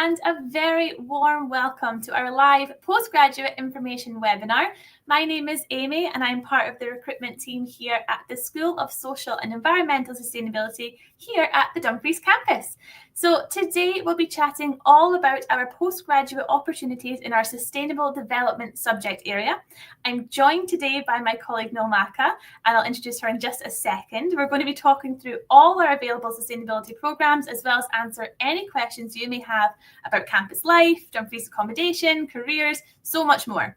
and a very warm welcome to our live postgraduate information webinar. My name is Amy and I'm part of the recruitment team here at the School of Social and Environmental Sustainability here at the Dumfries campus. So today we'll be chatting all about our postgraduate opportunities in our sustainable development subject area. I'm joined today by my colleague Noel Maka, and I'll introduce her in just a second. We're going to be talking through all our available sustainability programmes, as well as answer any questions you may have about campus life, Dumfries accommodation, careers, so much more.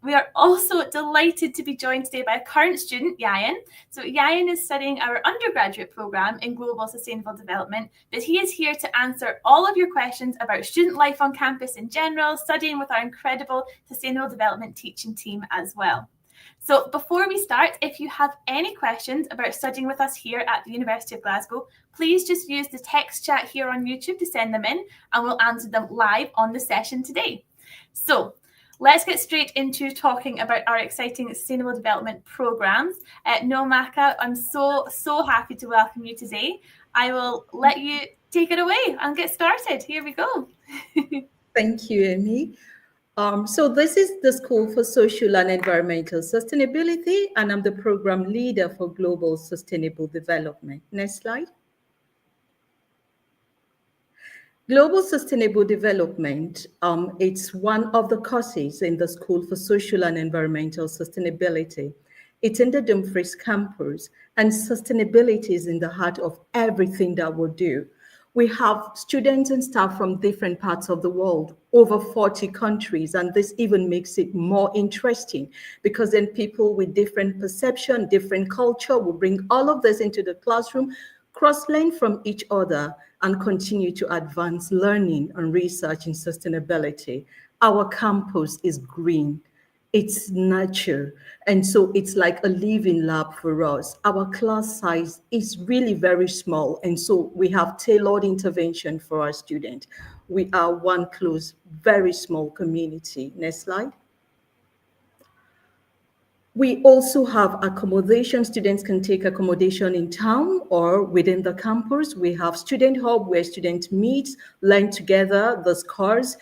We are also delighted to be joined today by a current student, Yayan. So Yayan is studying our undergraduate programme in Global Sustainable Development, but he is here to answer all of your questions about student life on campus in general, studying with our incredible Sustainable Development teaching team as well. So before we start, if you have any questions about studying with us here at the University of Glasgow, please just use the text chat here on YouTube to send them in, and we'll answer them live on the session today. So let's get straight into talking about our exciting sustainable development programmes. Noel Maka, I'm so happy to welcome you today. I will let you take it away and get started. Here we go. Thank you, Amy. So this is the School for Social and Environmental Sustainability, and I'm the program leader for Global Sustainable Development. Next slide. Global Sustainable Development, it's one of the courses in the School for Social and Environmental Sustainability. It's in the Dumfries campus, and sustainability is in the heart of everything that we do. We have students and staff from different parts of the world, over 40 countries, and this even makes it more interesting because then people with different perception, different culture will bring all of this into the classroom, cross-learn from each other, and continue to advance learning and research in sustainability. Our campus is green. It's nature. And so it's like a living lab for us. Our class size is really very small. And so we have tailored intervention for our students. We are one close, very small community. Next slide. We also have accommodation. Students can take accommodation in town or within the campus. We have student hub where students meet, learn together, discuss,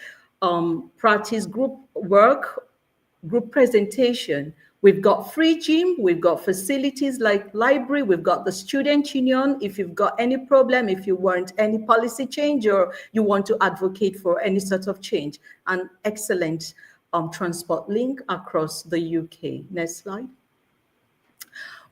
practice group work, group presentation. We've got free gym, we've got facilities like library, we've got the student union. If you've got any problem, if you want any policy change or you want to advocate for any sort of change, an excellent transport link across the UK. Next slide.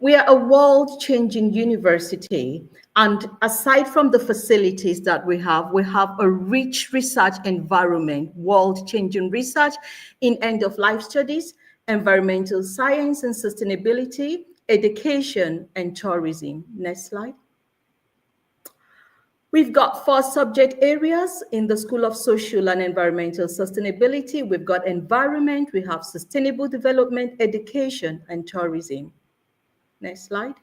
We are a world-changing university, and aside from the facilities that we have a rich research environment, world-changing research in end-of-life studies, environmental science and sustainability, education, and tourism. Next slide. We've got 4 subject areas in the School of Social and Environmental Sustainability. We've got environment, we have sustainable development, education, and tourism. Next slide.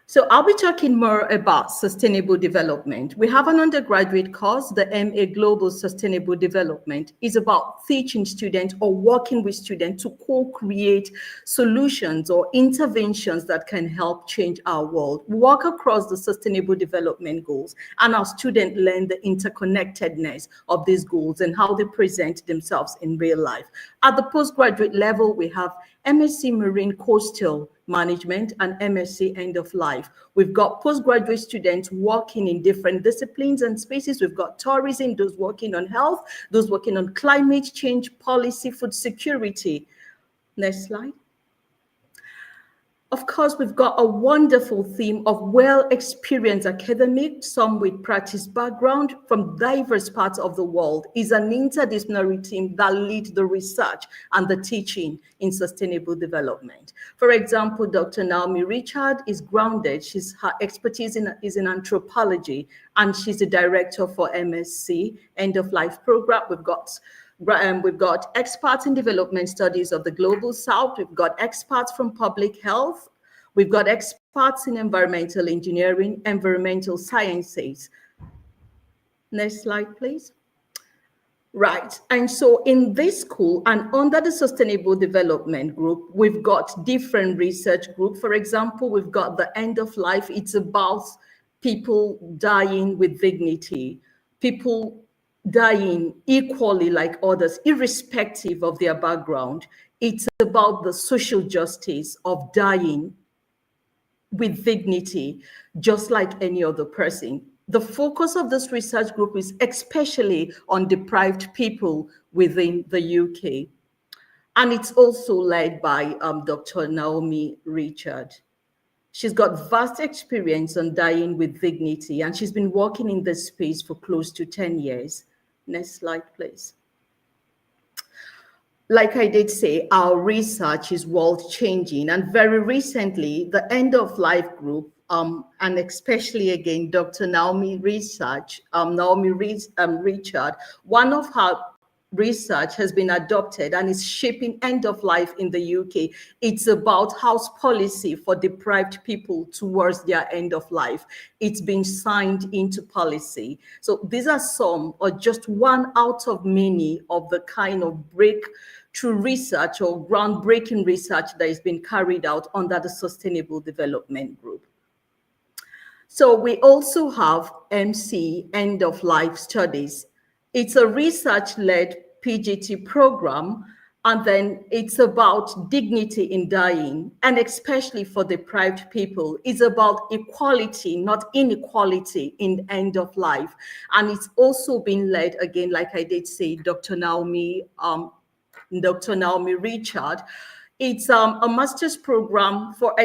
So I'll be talking more about sustainable development. We have an undergraduate course, the MA Global Sustainable Development. Is about teaching students or working with students to co-create solutions or interventions that can help change our world. We work across the sustainable development goals, and our students learn the interconnectedness of these goals and how they present themselves in real life. At the postgraduate level, we have MSc Marine Coastal Management and MSc End of Life. We've got postgraduate students working in different disciplines and spaces. We've got tourism, those working on health, those working on climate change, policy, food security. Next slide. Of course, we've got a wonderful theme of well-experienced academics, some with practice background from diverse parts of the world. It's an interdisciplinary team that leads the research and the teaching in sustainable development. For example, Dr. Naomi Richard is grounded. Her expertise is in anthropology, and she's the director for MSc End of Life program. We've got experts in development studies of the Global South. We've got experts from public health. We've got experts in environmental engineering, environmental sciences. Next slide, please. Right, and so in this school and under the Sustainable Development Group, we've got different research groups. For example, we've got the End of Life. It's about people dying with dignity, people dying equally like others, irrespective of their background. It's about the social justice of dying with dignity, just like any other person. The focus of this research group is especially on deprived people within the UK. And it's also led by Dr. Naomi Richard. She's got vast experience on dying with dignity, and she's been working in this space for close to 10 years. Next slide, please. Like I did say, our research is world changing, and very recently, the End of Life group, and especially again, Dr. Naomi Richard, one of her research has been adopted and is shaping end of life in the UK. It's about house policy for deprived people towards their end of life. It's been signed into policy. So these are some, or just one out of many of the kind of breakthrough research or groundbreaking research that has been carried out under the Sustainable Development Group. So we also have MC, End of Life Studies. It's a research-led PGT program, and then it's about dignity in dying, and especially for deprived people. It's about equality, not inequality in end of life. And it's also been led, again, like I did say, Dr. Naomi Richard. It's a master's program for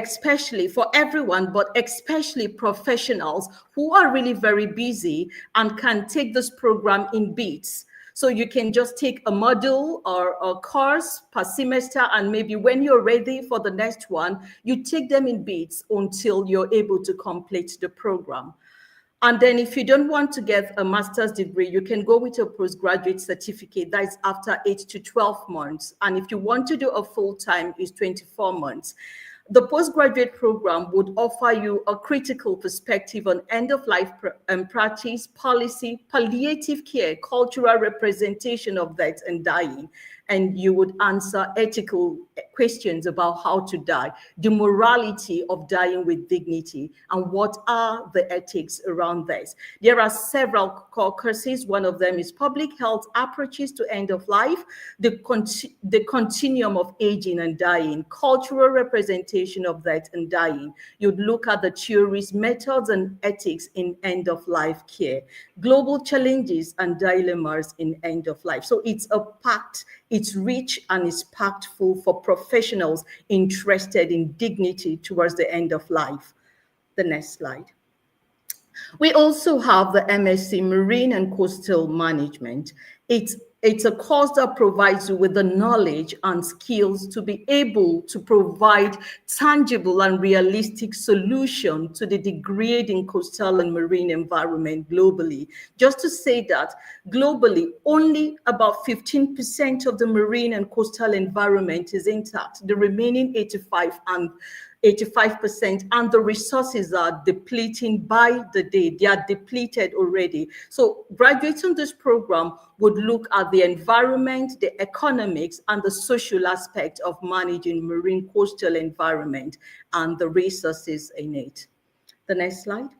everyone, but especially professionals who are really very busy and can take this program in bits. So you can just take a module or a course per semester, and maybe when you're ready for the next one, you take them in bits until you're able to complete the program. And then if you don't want to get a master's degree, you can go with a postgraduate certificate. That is after 8 to 12 months. And if you want to do a full-time, it's 24 months. The postgraduate program would offer you a critical perspective on end-of-life practice, policy, palliative care, cultural representation of death and dying. And you would answer ethical questions about how to die, the morality of dying with dignity, and what are the ethics around this. There are several core courses. One of them is public health approaches to end of life, the continuum of aging and dying, cultural representation of death and dying. You'd look at the theories, methods, and ethics in end of life care, global challenges and dilemmas in end of life. So it's rich and it's packed full for professionals interested in dignity towards the end of life. The next slide. We also have the MSc Marine and Coastal Management. It's a course that provides you with the knowledge and skills to be able to provide tangible and realistic solution to the degrading coastal and marine environment globally. Just to say that globally, only about 15% of the marine and coastal environment is intact. The remaining 85%, and the resources are depleting by the day. They are depleted already. So graduates on this program would look at the environment, the economics, and the social aspect of managing marine coastal environment and the resources in it. The next slide.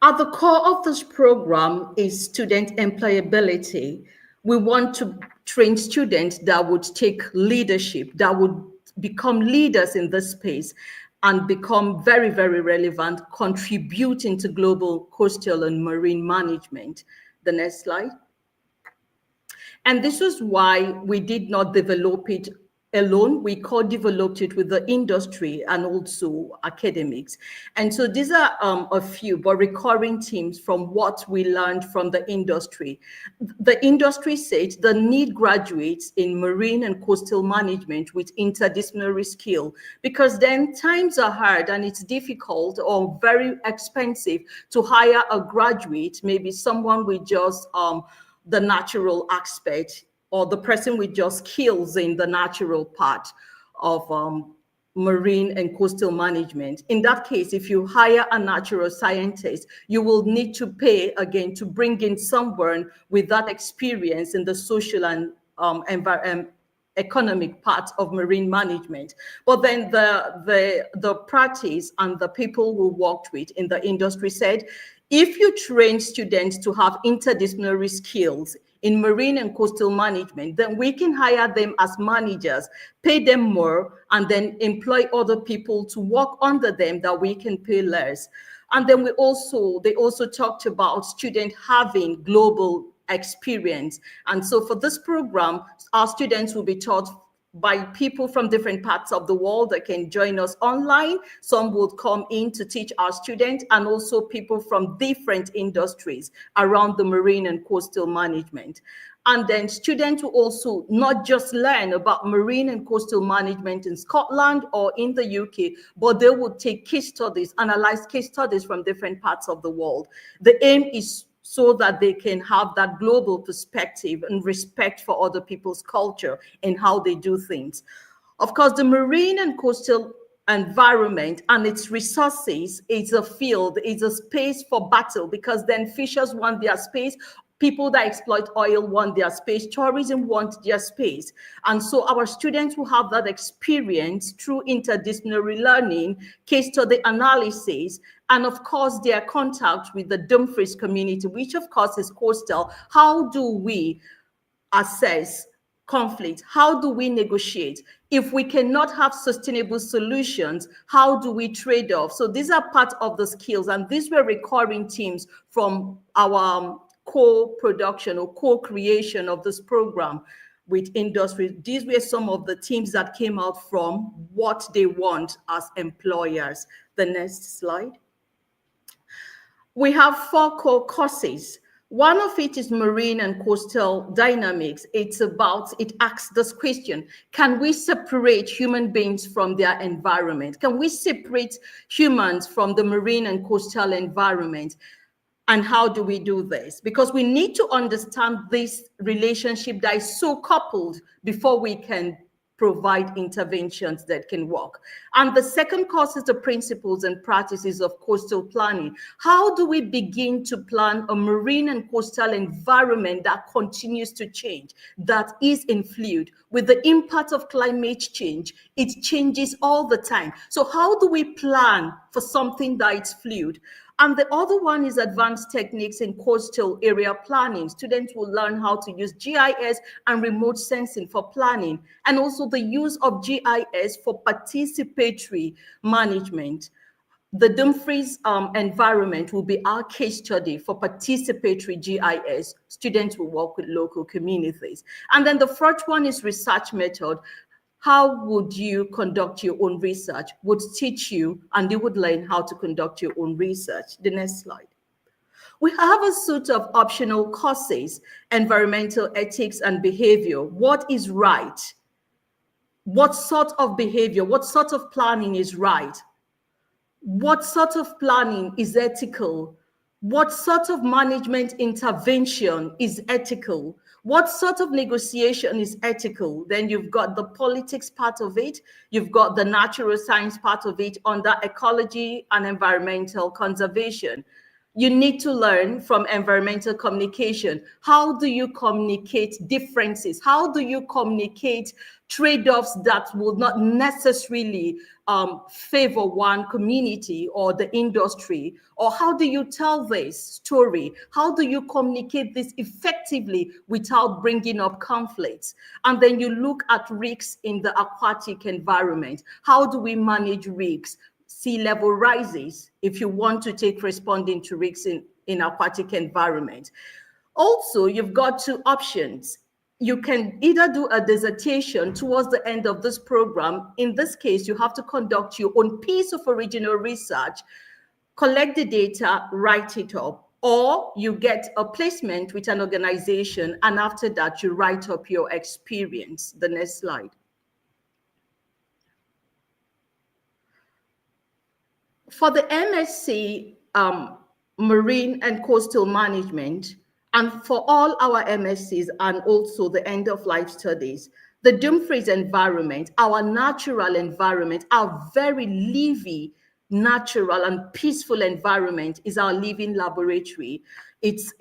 At the core of this program is student employability. We want to train students that would take leadership, that would become leaders in this space and become very, very relevant, contributing to global coastal and marine management. The next slide. And this is why we did not develop it alone. We co-developed it with the industry and also academics. And so these are a few, but recurring themes from what we learned from the industry. The industry said the need graduates in marine and coastal management with interdisciplinary skill, because then times are hard and it's difficult or very expensive to hire a graduate, maybe someone with just the natural aspect, or the person with just skills in the natural part of marine and coastal management. In that case, if you hire a natural scientist, you will need to pay again to bring in someone with that experience in the social and economic part of marine management. But then the practice and the people who worked with in the industry said, if you train students to have interdisciplinary skills in marine and coastal management, then we can hire them as managers, pay them more, and then employ other people to work under them that we can pay less. And then they also talked about students having global experience. And so for this program, our students will be taught by people from different parts of the world that can join us online. Some will come in to teach our students, and also people from different industries around the marine and coastal management. And then students will also not just learn about marine and coastal management in Scotland or in the UK, but they will take case studies, analyze case studies from different parts of the world. The aim is so that they can have that global perspective and respect for other people's culture and how they do things. Of course, the marine and coastal environment and its resources is a field, is a space for battle, because then fishers want their space, people that exploit oil want their space, tourism want their space. And so our students will have that experience through interdisciplinary learning, case study analysis, and of course their contact with the Dumfries community, which of course is coastal. How do we assess conflict? How do we negotiate? If we cannot have sustainable solutions, how do we trade off? So these are part of the skills, and these were recurring themes from our co-production or co-creation of this program with industry. These were some of the themes that came out from what they want as employers. The next slide. We have 4 core courses. One of it is marine and coastal dynamics. It asks this question: can we separate human beings from their environment? Can we separate humans from the marine and coastal environment? And how do we do this? Because we need to understand this relationship that is so coupled before we can provide interventions that can work. And the second course is the principles and practices of coastal planning. How do we begin to plan a marine and coastal environment that continues to change, that is in fluid? With the impact of climate change, it changes all the time. So how do we plan for something that is fluid? And the other one is advanced techniques in coastal area planning. Students will learn how to use GIS and remote sensing for planning, and also the use of GIS for participatory management. The Dumfries environment will be our case study for participatory GIS. Students will work with local communities. And then the fourth one is research method. How would you conduct your own research? Would teach you, and you would learn how to conduct your own research. The next slide. We have a suite of optional courses: environmental ethics and behavior. What is right? What sort of behavior, what sort of planning is right? What sort of planning is ethical? What sort of management intervention is ethical? What sort of negotiation is ethical? Then you've got the politics part of it. You've got the natural science part of it under ecology and environmental conservation. You need to learn from environmental communication. How do you communicate differences? How do you communicate trade-offs that will not necessarily favor one community or the industry? Or how do you tell this story? How do you communicate this effectively without bringing up conflicts? And then you look at risks in the aquatic environment. How do we manage risks? Sea level rises, if you want to take responding to risks in aquatic environment. Also, you've got 2 options. You can either do a dissertation towards the end of this program. In this case, you have to conduct your own piece of original research, collect the data, write it up, or you get a placement with an organization, and after that, you write up your experience. The next slide. For the MSc Marine and Coastal Management, and for all our MScs and also the end of life studies, the Dumfries environment, our natural environment, our very lively natural and peaceful environment is our living laboratory. It's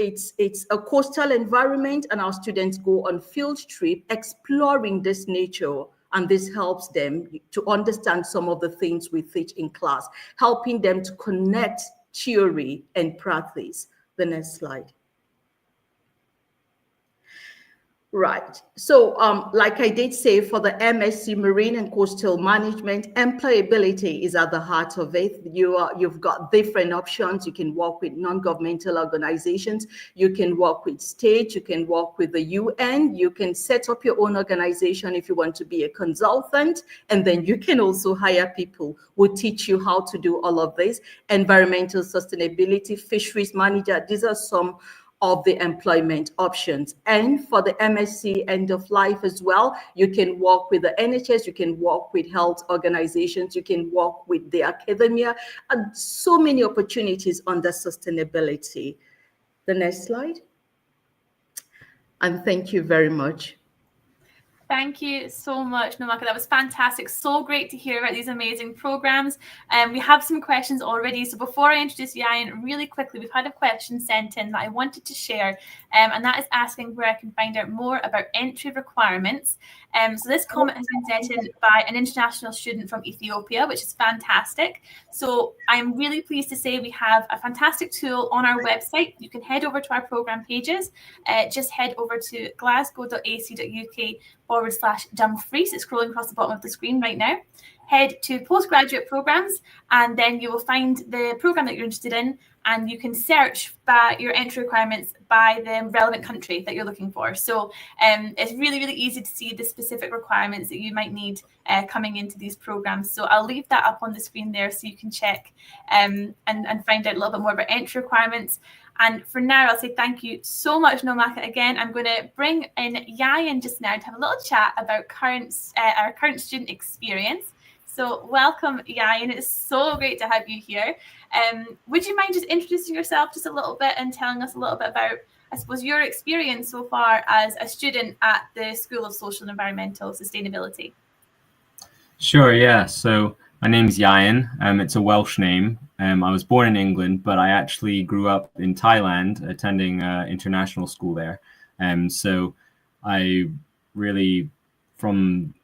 a coastal environment, and our students go on field trip exploring this nature, and this helps them to understand some of the things we teach in class, helping them to connect theory and practice. The next slide. Right. So, like I did say, for the MSc Marine and Coastal Management, employability is at the heart of it. You've got different options. You can work with non-governmental organizations. You can work with state. You can work with the UN. You can set up your own organization if you want to be a consultant. And then you can also hire people who teach you how to do all of this. Environmental sustainability, fisheries manager. These are some of the employment options. And for the MSc end of life as well, you can work with the NHS, you can work with health organizations, you can work with the academia, and so many opportunities under sustainability. The next slide. And thank you very much. Thank you so much, Nomaka. That was fantastic. So great to hear about these amazing programs. We have some questions already. So before I introduce Yayan, really quickly, we've had a question sent in that I wanted to share, and that is asking where I can find out more about entry requirements. So this comment has been sent in by an international student from Ethiopia, which is fantastic. So I'm really pleased to say we have a fantastic tool on our website. You can head over to our program pages. Just head over to glasgow.ac.uk/Dumfries. It's scrolling across the bottom of the screen right now. Head to postgraduate programs, and then you will find the program that you're interested in, and you can search by your entry requirements by the relevant country that you're looking for. So it's really, really easy to see the specific requirements that you might need coming into these programs. So I'll leave that up on the screen there so you can check and find out a little bit more about entry requirements. And for now, I'll say thank you so much, Nomaka. Again, I'm going to bring in Yayan just now to have a little chat about our current student experience. So welcome, Yayan. It's so great to have you here. Would you mind just introducing yourself just a little bit and telling us a little bit about, I suppose, your experience so far as a student at the School of Social and Environmental Sustainability? Sure, yeah. So my name's Yayan. It's a Welsh name. I was born in England, but I actually grew up in Thailand, attending international school there. So I really, growing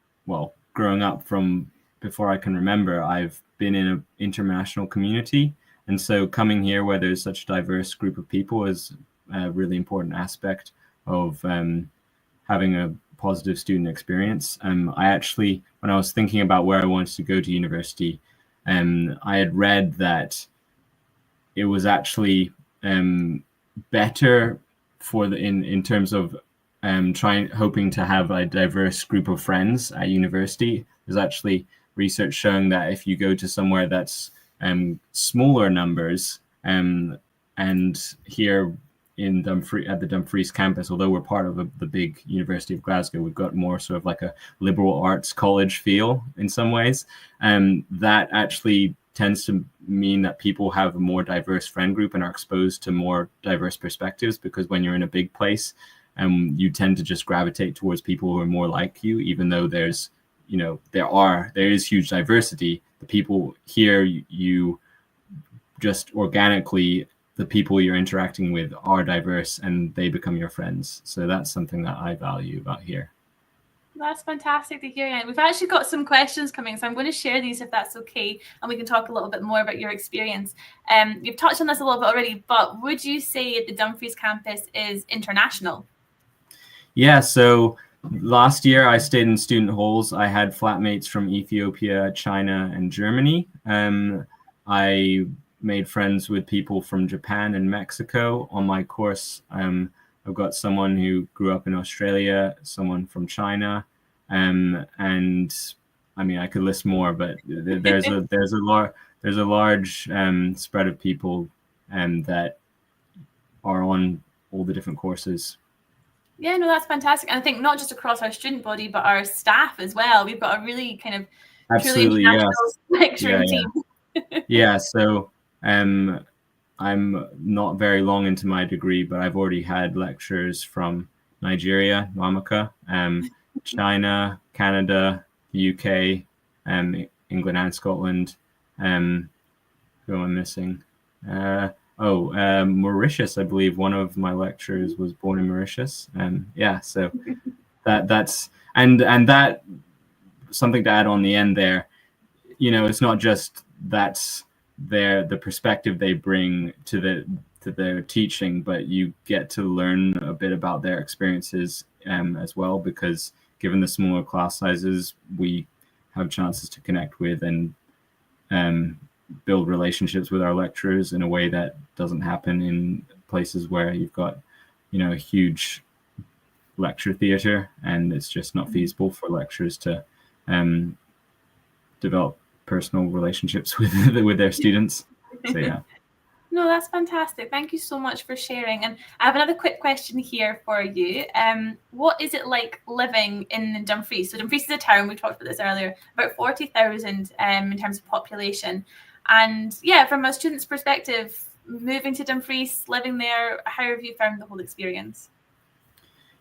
up from before I can remember, I've been in an international community. And so coming here where there's such a diverse group of people is a really important aspect of having a positive student experience. I actually, when I was thinking about where I wanted to go to university, I had read that it was actually better for in terms of hoping to have a diverse group of friends at university. There's actually research showing that if you go to somewhere that's smaller numbers, and here in Dumfries, at the Dumfries campus, although we're part of the big University of Glasgow, we've got more sort of like a liberal arts college feel in some ways. That actually tends to mean that people have a more diverse friend group and are exposed to more diverse perspectives, because when you're in a big place, you tend to just gravitate towards people who are more like you, even though there is huge diversity. The people here, you just organically, the people you're interacting with are diverse and they become your friends. So that's something that I value about here. That's fantastic to hear. And we've actually got some questions coming, so I'm going to share these if that's okay, and we can talk a little bit more about your experience. You've touched on this a little bit already, but would you say the Dumfries campus is international? Yeah, so last year I stayed in student halls. I had flatmates from Ethiopia, China, and Germany. I made friends with people from Japan and Mexico on my course. I've got someone who grew up in Australia, someone from China, and I mean I could list more, but there's a large spread of people that are on all the different courses. Yeah, no, that's fantastic. And I think not just across our student body, but our staff as well. We've got a really kind of Absolutely, truly international lecturing team. Yeah, so I'm not very long into my degree, but I've already had lectures from Nigeria, Namaka, China, Canada, the UK, England and Scotland, who am I missing? Mauritius, I believe one of my lecturers was born in Mauritius. Yeah, so that's and that, something to add on the end there, you know, it's not just that's the perspective they bring to their teaching, but you get to learn a bit about their experiences as well, because given the smaller class sizes, we have chances to connect with and build relationships with our lecturers in a way that doesn't happen in places where you've got, you know, a huge lecture theatre, and it's just not feasible for lecturers to develop personal relationships with their students. So yeah. No, that's fantastic. Thank you so much for sharing. And I have another quick question here for you. What is it like living in Dumfries? So Dumfries is a town, we talked about this earlier, about 40,000 in terms of population. And yeah, from a student's perspective, moving to Dumfries, living there, how have you found the whole experience?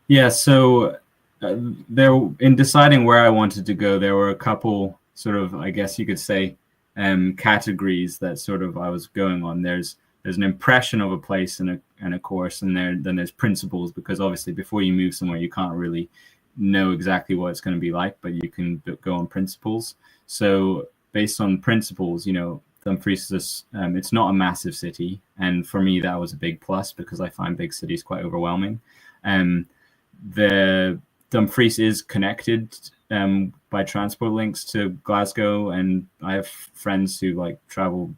Yeah, so there, in deciding where I wanted to go, there were a couple sort of, I guess you could say, categories that sort of I was going on. There's an impression of a place and a course, and then there's principles, because obviously before you move somewhere you can't really know exactly what it's going to be like, but you can go on principles. So based on principles, you know, Dumfries is it's not a massive city, and for me that was a big plus, because I find big cities quite overwhelming. The Dumfries is connected by transport links to Glasgow, and I have friends who like travel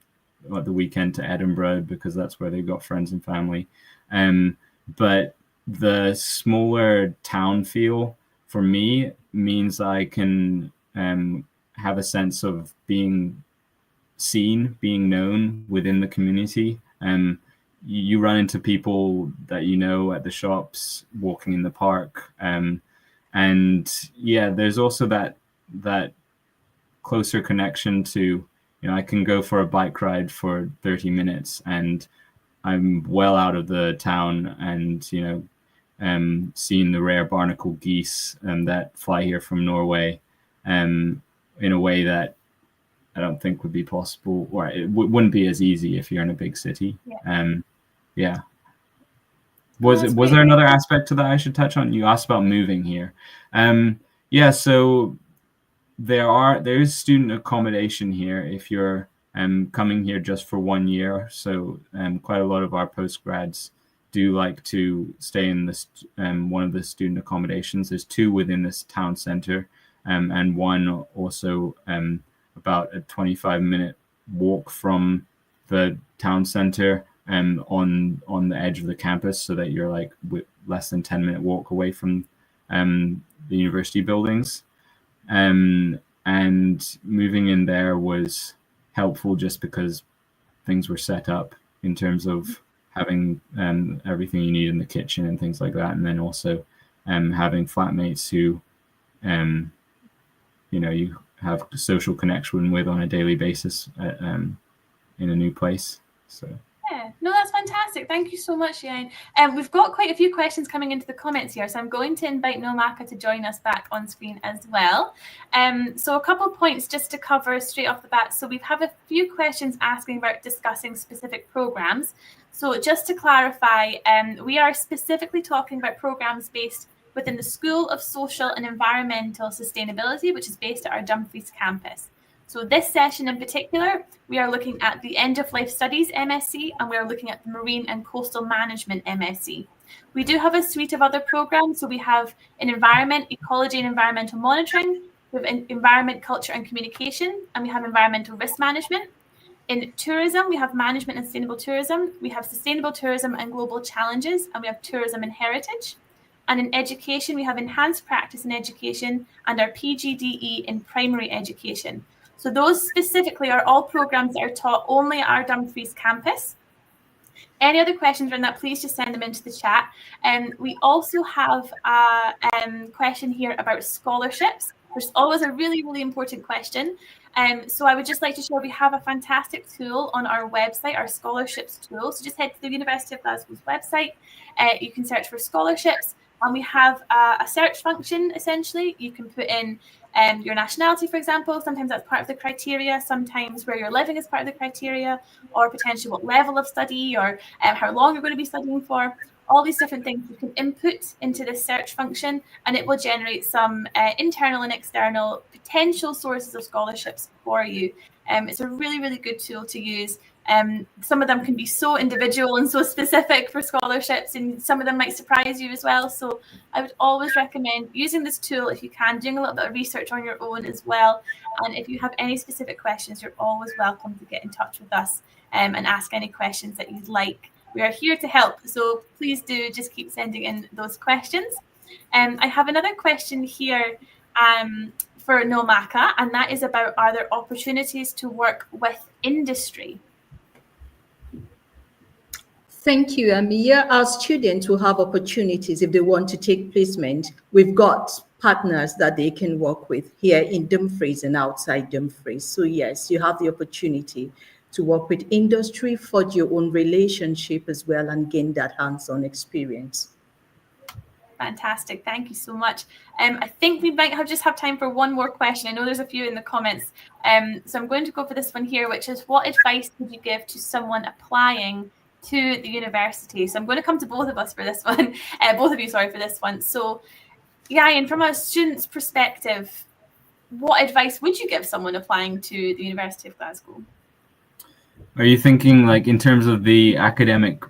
at the weekend to Edinburgh because that's where they've got friends and family. But the smaller town feel for me means I can have a sense of being seen, being known within the community. You run into people that you know at the shops, walking in the park, and yeah, there's also that closer connection to, you know, I can go for a bike ride for 30 minutes and I'm well out of the town, and you know, seeing the rare barnacle geese that fly here from Norway in a way that I don't think would be possible, or it wouldn't be as easy if you're in a big city. Yeah. Was there another aspect to that I should touch on? You asked about moving here. Yeah, so there is student accommodation here if you're coming here just for 1 year. So quite a lot of our postgrads do like to stay in this one of the student accommodations. There's 2 within this town center, and one also about a 25-minute walk from the town center on the edge of the campus, so that you're like less than 10-minute walk away from the university buildings. And moving in there was helpful just because things were set up in terms of having everything you need in the kitchen and things like that, and then also having flatmates who you know, you have social connection with on a daily basis in a new place. So yeah, no, that's fantastic. Thank you so much, Jan. We've got quite a few questions coming into the comments here, so I'm going to invite Nomaka to join us back on screen as well. So a couple of points just to cover straight off the bat. So we have a few questions asking about discussing specific programs. So just to clarify, we are specifically talking about programs based within the School of Social and Environmental Sustainability, which is based at our Dumfries campus. So this session in particular, we are looking at the End of Life Studies MSc, and we are looking at the Marine and Coastal Management MSc. We do have a suite of other programs. So we have in Environment, Ecology and Environmental Monitoring, we have Environment, Culture and Communication, and we have Environmental Risk Management. In tourism, we have Management and Sustainable Tourism, we have Sustainable Tourism and Global Challenges, and we have Tourism and Heritage. And in education, we have Enhanced Practice in Education and our PGDE in Primary Education. So those specifically are all programs that are taught only at our Dumfries campus. Any other questions around that, please just send them into the chat. We also have a question here about scholarships, which is always a really, really important question. So I would just like to share we have a fantastic tool on our website, our scholarships tool. So just head to the University of Glasgow's website. You can search for scholarships, and we have a search function, essentially. You can put in your nationality, for example. Sometimes that's part of the criteria. Sometimes where you're living is part of the criteria, or potentially what level of study, or how long you're going to be studying for. All these different things you can input into this search function, and it will generate some internal and external potential sources of scholarships for you. It's a really, really good tool to use. Some of them can be so individual and so specific for scholarships, and some of them might surprise you as well. So I would always recommend using this tool if you can, doing a little bit of research on your own as well. And if you have any specific questions, you're always welcome to get in touch with us and ask any questions that you'd like. We are here to help, so please do just keep sending in those questions. I have another question here for Nomaka, and that is about, are there opportunities to work with industry? Thank you, Amia. Our students will have opportunities if they want to take placement. We've got partners that they can work with here in Dumfries and outside Dumfries. So yes, you have the opportunity to work with industry, forge your own relationship as well, and gain that hands-on experience. Fantastic. Thank you so much. I think we might just have time for one more question. I know there's a few in the comments. So I'm going to go for this one here, which is, what advice would you give to someone applying to the university? So I'm going to come to both of us for this one. Both of you, sorry, for this one. So, Yayan, from a student's perspective, what advice would you give someone applying to the University of Glasgow? Are you thinking like in terms of the academic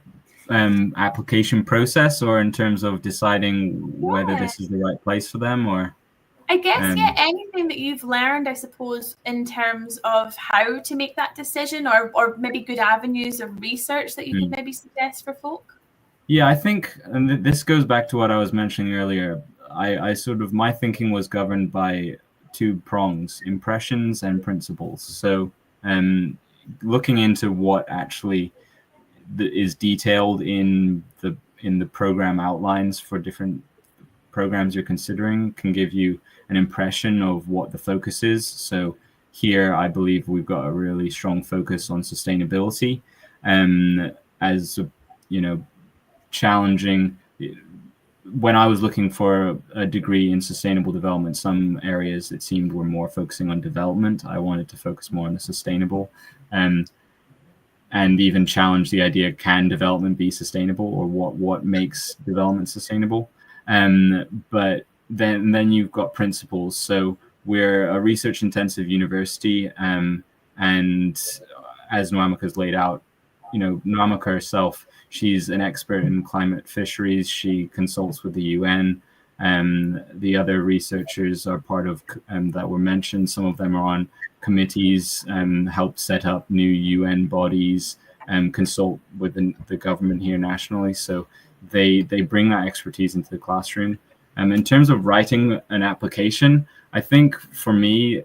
application process, or in terms of deciding whether this is the right place for them? Or I guess, anything that you've learned, I suppose, in terms of how to make that decision, or maybe good avenues of research that you could maybe suggest for folk? Yeah, I think, and this goes back to what I was mentioning earlier, I sort of, my thinking was governed by two prongs: impressions and principles. So looking into what actually is detailed in the program outlines for different programs you're considering can give you an impression of what the focus is. So here, I believe we've got a really strong focus on sustainability, as challenging. When I was looking for a degree in sustainable development, some areas it seemed were more focusing on development. I wanted to focus more on the sustainable, and even challenge the idea, can development be sustainable, or what makes development sustainable? But then you've got principles. So we're a research intensive university, and as Nwamaka's laid out, Nwamaka herself, she's an expert in climate fisheries. She consults with the UN. The other researchers are part of that were mentioned. Some of them are on committees, help set up new UN bodies, and consult with the government here nationally. So they bring that expertise into the classroom. In terms of writing an application, I think for me,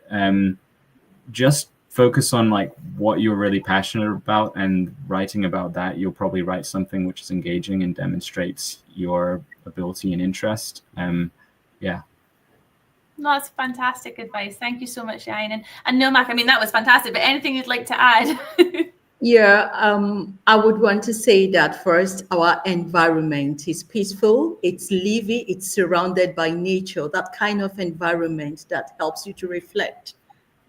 just focus on like what you're really passionate about, and writing about that, you'll probably write something which is engaging and demonstrates your ability and interest. Yeah. No, that's fantastic advice. Thank you so much, Yayan. And Nomak, I mean, that was fantastic, but anything you'd like to add? Yeah, I would want to say that first, our environment is peaceful, it's living, it's surrounded by nature, that kind of environment that helps you to reflect,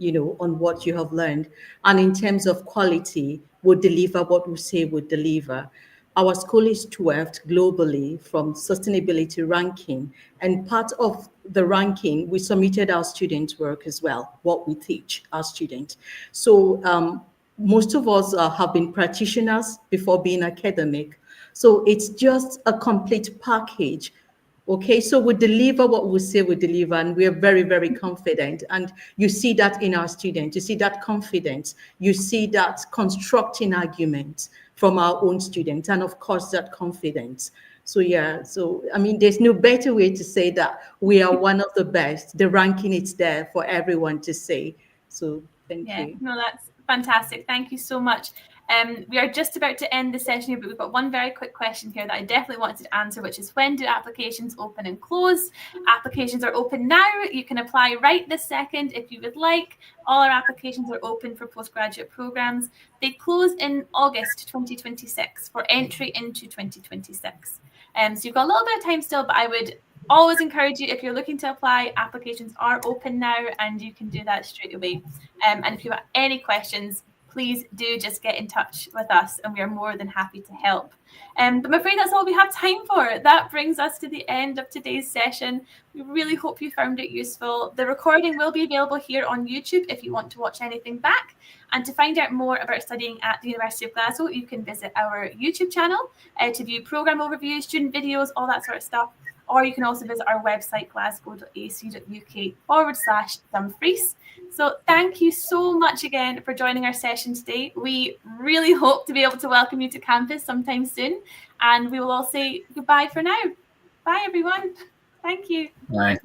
on what you have learned. And in terms of quality, would deliver what we say would deliver. Our school is 12th globally from sustainability ranking, and part of the ranking, we submitted our students' work as well, what we teach our students. So most of us have been practitioners before being academic. So it's just a complete package. Okay, so we deliver what we say we deliver, and we are very, very confident. And you see that in our students, you see that confidence, you see that constructing arguments from our own students, and of course, that confidence. So yeah, so I mean, there's no better way to say that we are one of the best. The ranking is there for everyone to say. So thank you. No, that's fantastic. Thank you so much. We are just about to end the session here, but we've got one very quick question here that I definitely wanted to answer, which is, when do applications open and close? Applications are open now. You can apply right this second if you would like. All our applications are open for postgraduate programs. They close in August 2026 for entry into 2026. So you've got a little bit of time still, but I would always encourage you, if you're looking to apply, applications are open now and you can do that straight away. And if you have any questions, please do just get in touch with us and we are more than happy to help. But I'm afraid that's all we have time for. That brings us to the end of today's session. We really hope you found it useful. The recording will be available here on YouTube if you want to watch anything back. And to find out more about studying at the University of Glasgow, you can visit our YouTube channel to view programme overviews, student videos, all that sort of stuff. Or you can also visit our website, glasgow.ac.uk/Dumfries. So thank you so much again for joining our session today. We really hope to be able to welcome you to campus sometime soon. And we will all say goodbye for now. Bye, everyone. Thank you. Bye.